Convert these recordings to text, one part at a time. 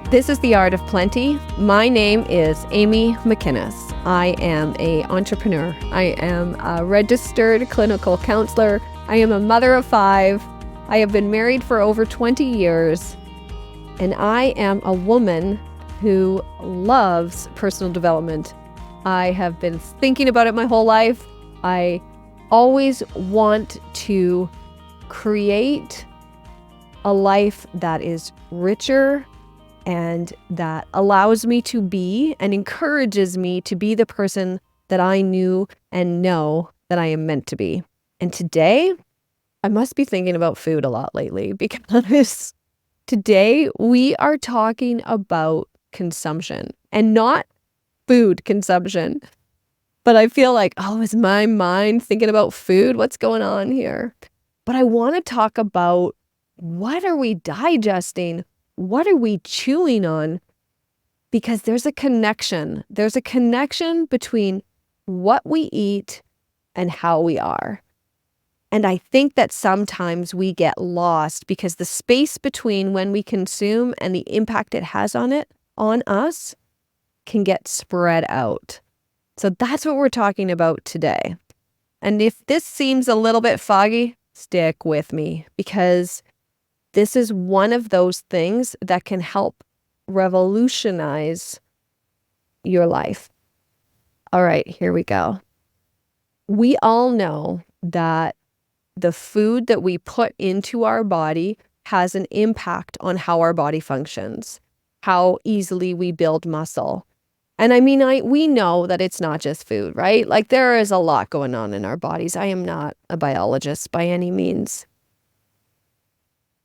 This is The Art of Plenty. My name is Amy McInnes. I am an entrepreneur. I am a registered clinical counselor. I am a mother of 5. I have been married for over 20 years. And I am a woman who loves personal development. I have been thinking about it my whole life. I always want to create a life that is richer and that allows me to be and encourages me to be the person that I knew and know that I am meant to be. And today, I must be thinking about food a lot lately because today we are talking about consumption and not food consumption. But I feel like, is my mind thinking about food? What's going on here? But I want to talk about what are we digesting? What are we chewing on? Because there's a connection. There's a connection between what we eat and how we are. And I think that sometimes we get lost because the space between when we consume and the impact it has on us, can get spread out. So that's what we're talking about today. And if this seems a little bit foggy, stick with me because this is one of those things that can help revolutionize your life. All right, here we go. We all know that the food that we put into our body has an impact on how our body functions, how easily we build muscle. And we know that it's not just food, right? Like there is a lot going on in our bodies. I am not a biologist by any means.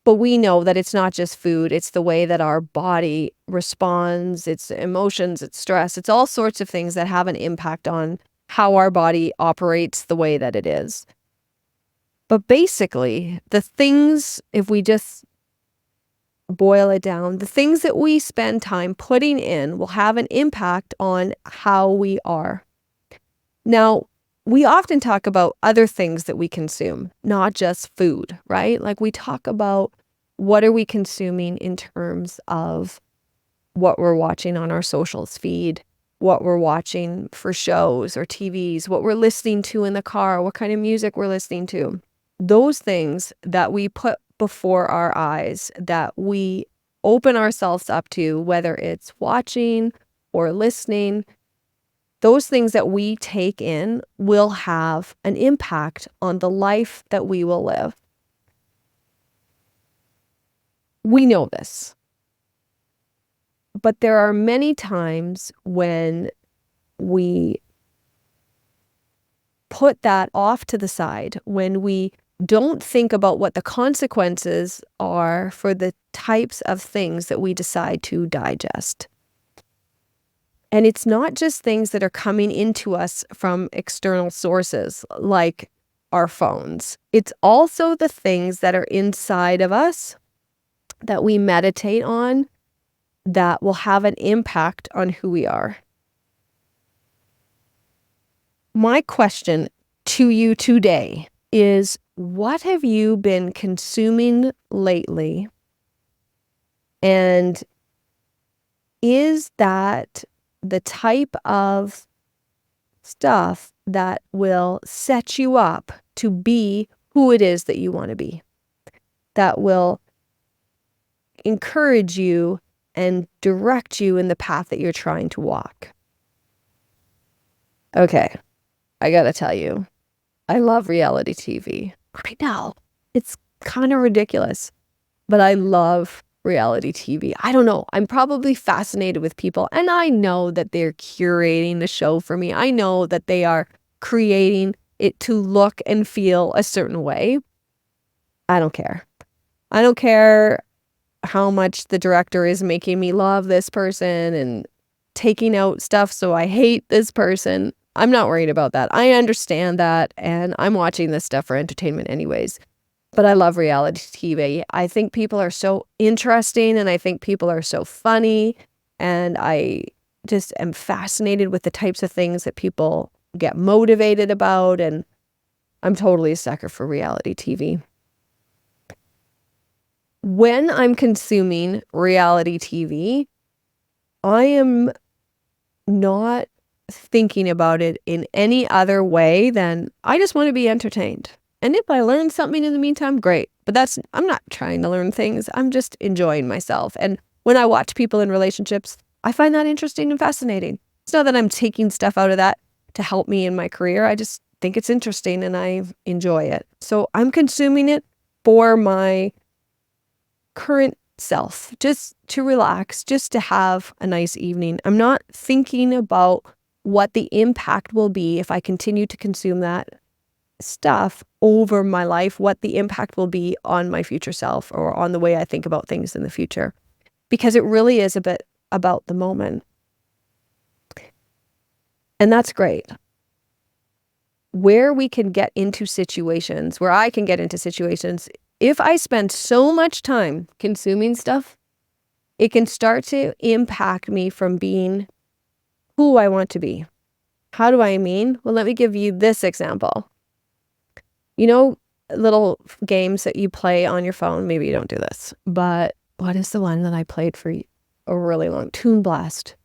But we know that it's not just food, it's the way that our body responds, its emotions, its stress, it's all sorts of things that have an impact on how our body operates the way that it is. But basically, the things, if we just boil it down, the things that we spend time putting in will have an impact on how we are. Now, we often talk about other things that we consume, not just food, right? Like we talk about what are we consuming in terms of what we're watching on our socials feed, what we're watching for shows or TVs, what we're listening to in the car, what kind of music we're listening to. Those things that we put before our eyes, that we open ourselves up to, whether it's watching or listening, those things that we take in will have an impact on the life that we will live. We know this. But there are many times when we put that off to the side, when we don't think about what the consequences are for the types of things that we decide to digest. And it's not just things that are coming into us from external sources like our phones. It's also the things that are inside of us that we meditate on that will have an impact on who we are. My question to you today is, what have you been consuming lately? And is that the type of stuff that will set you up to be who it is that you want to be, that will encourage you and direct you in the path that you're trying to walk? Okay, I gotta tell you, I love reality TV. I know, it's kind of ridiculous, but I love reality TV. I don't know. I'm probably fascinated with people, and I know that they're curating the show for me. I know that they are creating it to look and feel a certain way. I don't care. I don't care how much the director is making me love this person and taking out stuff so I hate this person. I'm not worried about that. I understand that, and I'm watching this stuff for entertainment anyways. But I love reality TV. I think people are so interesting, and I think people are so funny, and I just am fascinated with the types of things that people get motivated about, and I'm totally a sucker for reality TV. When I'm consuming reality TV, I am not thinking about it in any other way than I just want to be entertained. And if I learn something in the meantime, great. But I'm not trying to learn things. I'm just enjoying myself. And when I watch people in relationships, I find that interesting and fascinating. It's not that I'm taking stuff out of that to help me in my career. I just think it's interesting and I enjoy it. So I'm consuming it for my current self, just to relax, just to have a nice evening. I'm not thinking about what the impact will be if I continue to consume that stuff over my life, what the impact will be on my future self or on the way I think about things in the future. Because it really is a bit about the moment. And that's great. Where we can get into situations, where I can get into situations, if I spend so much time consuming stuff, it can start to impact me from being who I want to be. How do I mean? Well, let me give you this example. You know, little games that you play on your phone. Maybe you don't do this, but what is the one that I played for a really long? Toon Blast.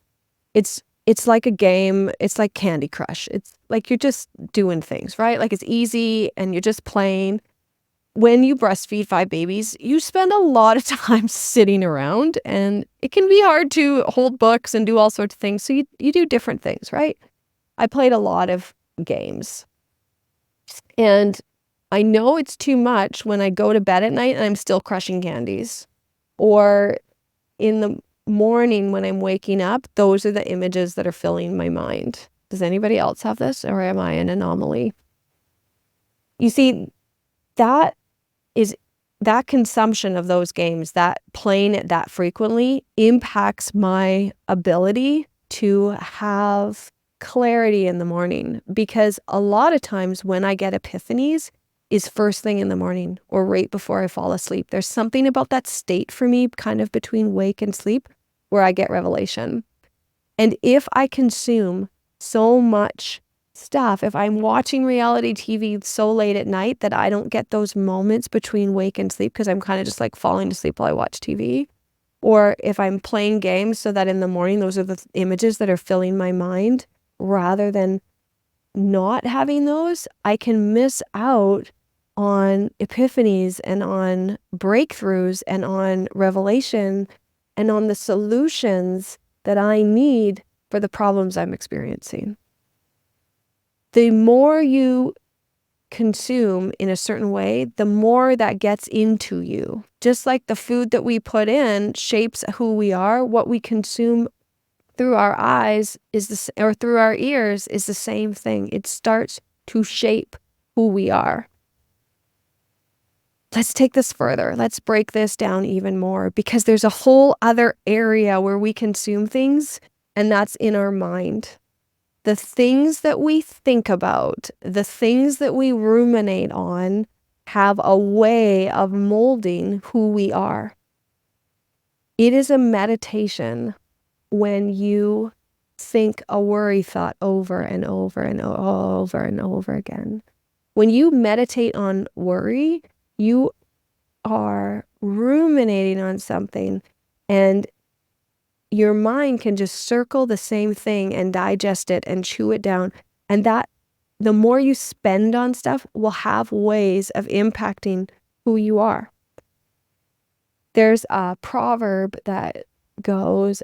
It's like a game. It's like Candy Crush. It's like you're just doing things, right? Like it's easy and you're just playing. When you breastfeed 5 babies, you spend a lot of time sitting around and it can be hard to hold books and do all sorts of things. So you do different things, right? I played a lot of games. And I know it's too much when I go to bed at night and I'm still crushing candies. Or in the morning when I'm waking up, those are the images that are filling my mind. Does anybody else have this, or am I an anomaly? You see, that consumption of those games, that playing it that frequently impacts my ability to have clarity in the morning, because a lot of times when I get epiphanies is first thing in the morning or right before I fall asleep. There's something about that state for me, kind of between wake and sleep, where I get revelation. And if I consume so much stuff, if I'm watching reality TV so late at night that I don't get those moments between wake and sleep because I'm kind of just like falling to sleep while I watch TV, or if I'm playing games so that in the morning those are the images that are filling my mind rather than not having those, I can miss out on epiphanies and on breakthroughs and on revelation and on the solutions that I need for the problems I'm experiencing. The more you consume in a certain way, the more that gets into you. Just like the food that we put in shapes who we are, what we consume through our eyes or through our ears is the same thing. It starts to shape who we are. Let's take this further. Let's break this down even more, because there's a whole other area where we consume things, and that's in our mind. The things that we think about, the things that we ruminate on, have a way of molding who we are. It is a meditation when you think a worry thought over and over and over and over again. When you meditate on worry, you are ruminating on something, and your mind can just circle the same thing and digest it and chew it down. And that the more you spend on stuff will have ways of impacting who you are. There's a proverb that goes,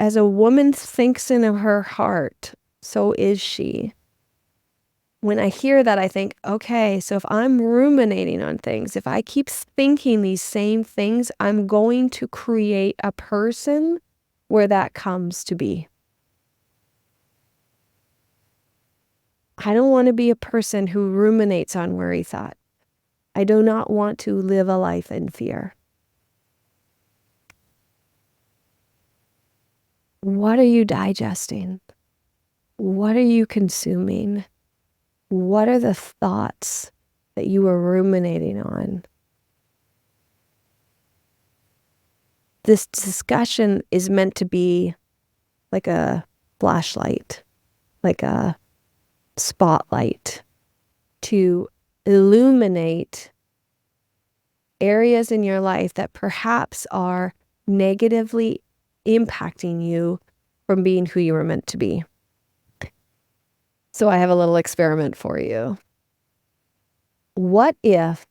as a woman thinks in her heart, so is she. When I hear that, I think, okay, so if I'm ruminating on things, if I keep thinking these same things, I'm going to create a person where that comes to be. I don't want to be a person who ruminates on worry thought. I do not want to live a life in fear. What are you digesting? What are you consuming? What are the thoughts that you are ruminating on? This discussion is meant to be like a flashlight, like a spotlight, to illuminate areas in your life that perhaps are negatively impacting you from being who you were meant to be. So I have a little experiment for you. What if,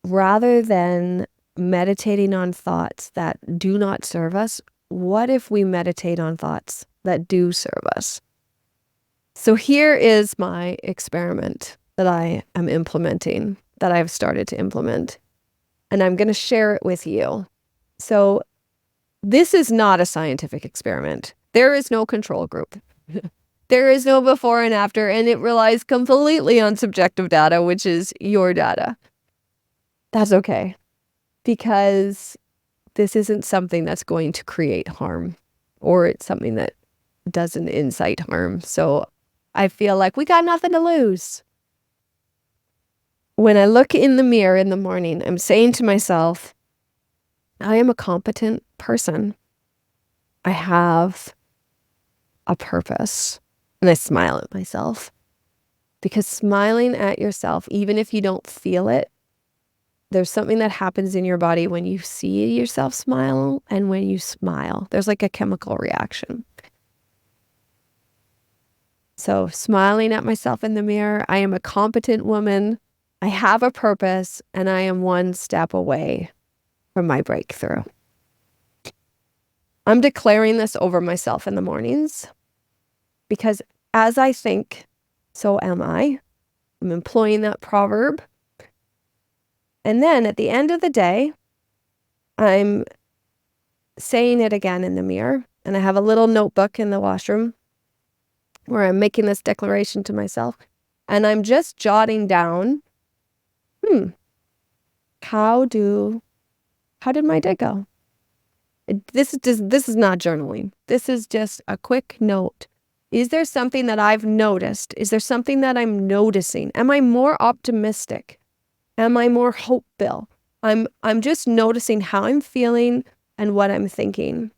rather than meditating on thoughts that do not serve us, what if we meditate on thoughts that do serve us? So here is my experiment that I am implementing, that I've started to implement, and I'm going to share it with you. So this is not a scientific experiment. There is no control group. There is no before and after, and it relies completely on subjective data, which is your data. That's okay, because this isn't something that's going to create harm, or it's something that doesn't incite harm. So I feel like we got nothing to lose. When I look in the mirror in the morning, I'm saying to myself, I am a competent person. I have a purpose. And I smile at myself, because smiling at yourself, even if you don't feel it, there's something that happens in your body when you see yourself smile and when you smile. There's like a chemical reaction. So smiling at myself in the mirror, I am a competent woman. I have a purpose, and I am one step away from my breakthrough. I'm declaring this over myself in the mornings, because as I think, so am I. I'm employing that proverb. And then at the end of the day, I'm saying it again in the mirror. And I have a little notebook in the washroom where I'm making this declaration to myself. And I'm just jotting down, how did my day go? This is not journaling. This is just a quick note. Is there something that I've noticed? Is there something that I'm noticing? Am I more optimistic? Am I more hopeful? I'm just noticing how I'm feeling and what I'm thinking.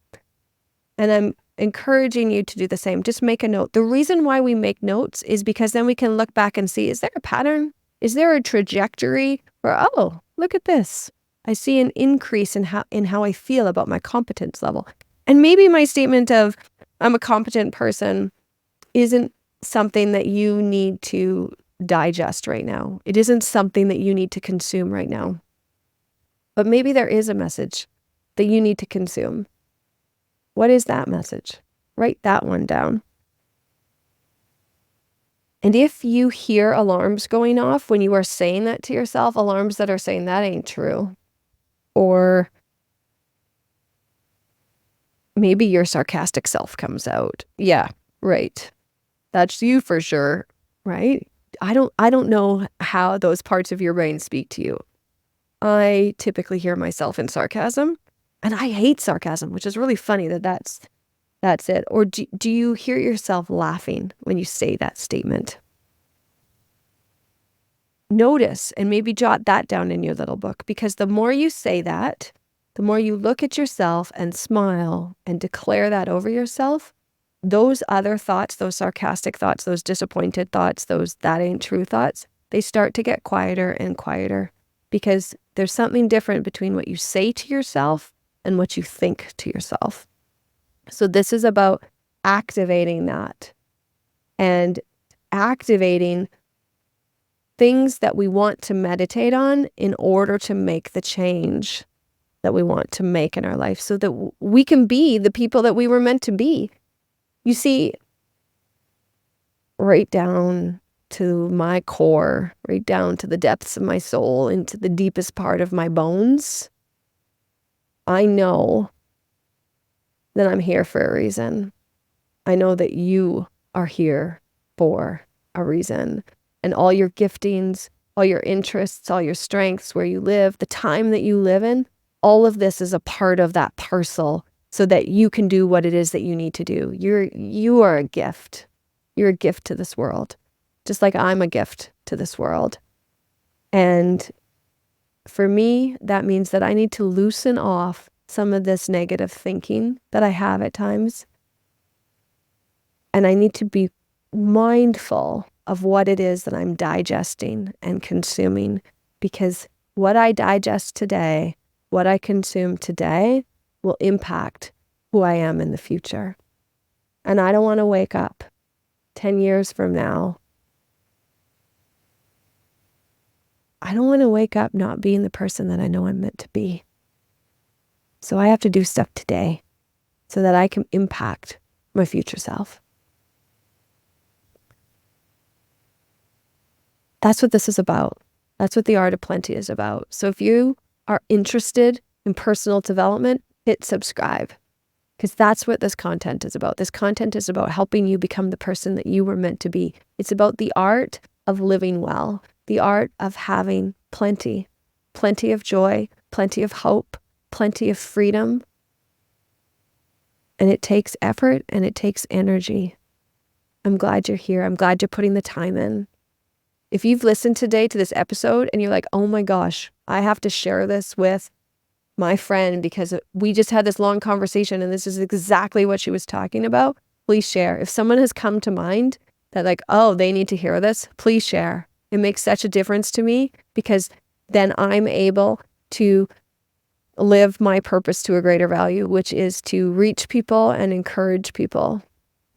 And I'm encouraging you to do the same. Just make a note. The reason why we make notes is because then we can look back and see, is there a pattern? Is there a trajectory where, oh, look at this. I see an increase in how I feel about my competence level. And maybe my statement of I'm a competent person isn't something that you need to digest right now. It isn't something that you need to consume right now. But maybe there is a message that you need to consume. What is that message? Write that one down. And if you hear alarms going off when you are saying that to yourself, alarms that are saying that ain't true, or maybe your sarcastic self comes out. Yeah, right. That's you for sure, right? I don't know how those parts of your brain speak to you. I typically hear myself in sarcasm, and I hate sarcasm, which is really funny that's it. Or do you hear yourself laughing when you say that statement? Notice and maybe jot that down in your little book, because the more you say that, the more you look at yourself and smile and declare that over yourself, those other thoughts, those sarcastic thoughts, those disappointed thoughts, those that ain't true thoughts, they start to get quieter and quieter, because there's something different between what you say to yourself and what you think to yourself. So this is about activating that and activating things that we want to meditate on in order to make the change that we want to make in our life, so that we can be the people that we were meant to be. You see, right down to my core, right down to the depths of my soul, into the deepest part of my bones, I know that I'm here for a reason. I know that you are here for a reason. And all your giftings, all your interests, all your strengths, where you live, the time that you live in, all of this is a part of that parcel, so that you can do what it is that you need to do. You are a gift. You're a gift to this world, just like I'm a gift to this world. And for me, that means that I need to loosen off some of this negative thinking that I have at times. And I need to be mindful of what it is that I'm digesting and consuming, because what I digest today, what I consume today will impact who I am in the future. And I don't want to wake up 10 years from now. I don't want to wake up not being the person that I know I'm meant to be. So I have to do stuff today so that I can impact my future self. That's what this is about. That's what the Art of Plenty is about. So if you are interested in personal development, hit subscribe, because that's what this content is about. This content is about helping you become the person that you were meant to be. It's about the art of living well, the art of having plenty of joy, plenty of hope, plenty of freedom. And it takes effort and it takes energy. I'm glad you're here. I'm glad you're putting the time in. If you've listened today to this episode and you're like, oh my gosh, I have to share this with my friend because we just had this long conversation and this is exactly what she was talking about, please share. If someone has come to mind that like, oh, they need to hear this, please share. It makes such a difference to me because then I'm able to live my purpose to a greater value, which is to reach people and encourage people.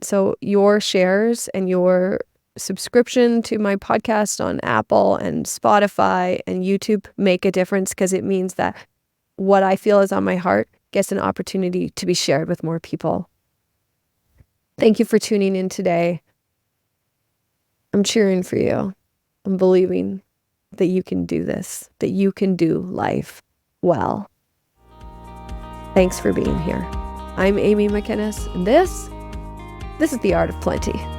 So your shares and your subscription to my podcast on Apple and Spotify and YouTube make a difference because it means that what I feel is on my heart gets an opportunity to be shared with more people. Thank you for tuning in today. I'm cheering for you. I'm believing that you can do this, that you can do life well. Thanks for being here. I'm Amy McInnes, and this is The Art of Plenty.